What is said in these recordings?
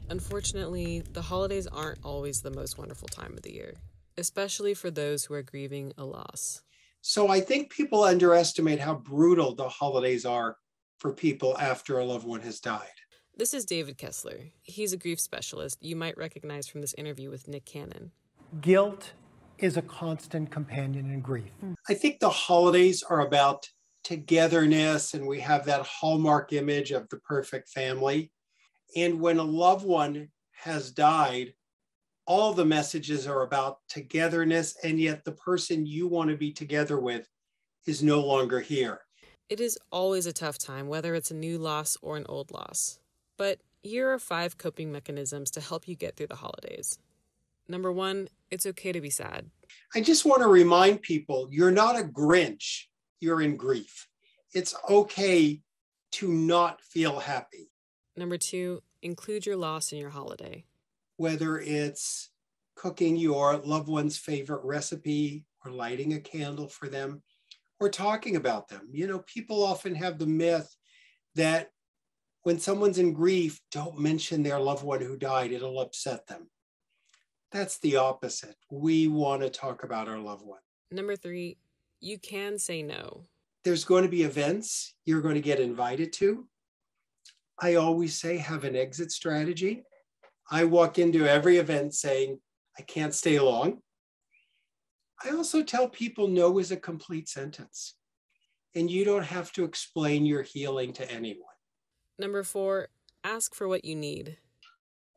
Unfortunately, the holidays aren't always the most wonderful time of the year, especially for those who are grieving a loss. So I think people underestimate how brutal the holidays are for people after a loved one has died. This is David Kessler. He's a grief specialist you might recognize from this interview with Nick Cannon. Guilt is a constant companion in grief. I think the holidays are about togetherness, and we have that hallmark image of the perfect family. And when a loved one has died, all the messages are about togetherness, and yet the person you want to be together with is no longer here. It is always a tough time, whether it's a new loss or an old loss. But here are 5 coping mechanisms to help you get through the holidays. Number 1, it's okay to be sad. I just want to remind people, you're not a Grinch, you're in grief. It's okay to not feel happy. Number 2, include your loss in your holiday. Whether it's cooking your loved one's favorite recipe or lighting a candle for them or talking about them. You know, people often have the myth that when someone's in grief, don't mention their loved one who died, it'll upset them. That's the opposite. We want to talk about our loved one. Number 3, you can say no. There's going to be events you're going to get invited to. I always say have an exit strategy. I walk into every event saying, I can't stay long. I also tell people no is a complete sentence, and you don't have to explain your healing to anyone. Number 4, ask for what you need.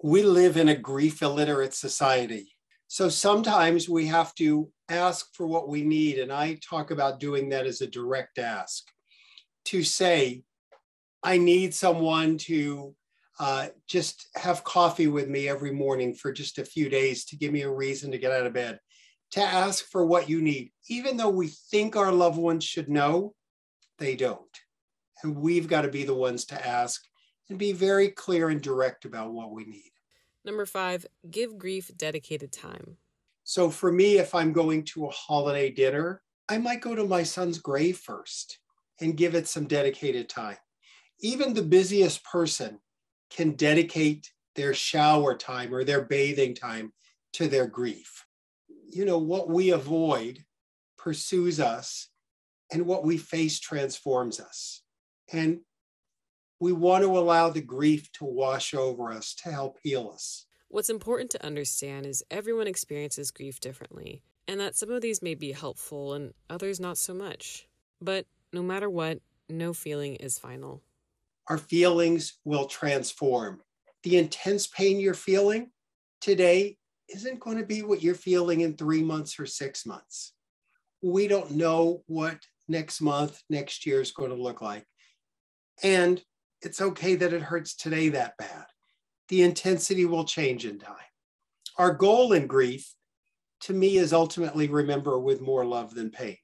We live in a grief illiterate society. So sometimes we have to ask for what we need. And I talk about doing that as a direct ask. To say, I need someone to just have coffee with me every morning for just a few days to give me a reason to get out of bed. To ask for what you need. Even though we think our loved ones should know, they don't. And we've got to be the ones to ask and be very clear and direct about what we need. Number 5, give grief dedicated time. So for me, if I'm going to a holiday dinner, I might go to my son's grave first and give it some dedicated time. Even the busiest person can dedicate their shower time or their bathing time to their grief. You know, what we avoid pursues us, and what we face transforms us. And we want to allow the grief to wash over us to help heal us. What's important to understand is everyone experiences grief differently, and that some of these may be helpful and others not so much. But no matter what, no feeling is final. Our feelings will transform. The intense pain you're feeling today isn't going to be what you're feeling in 3 months or 6 months. We don't know what next month, next year is going to look like. And it's okay that it hurts today that bad. The intensity will change in time. Our goal in grief, to me, is ultimately remember with more love than pain.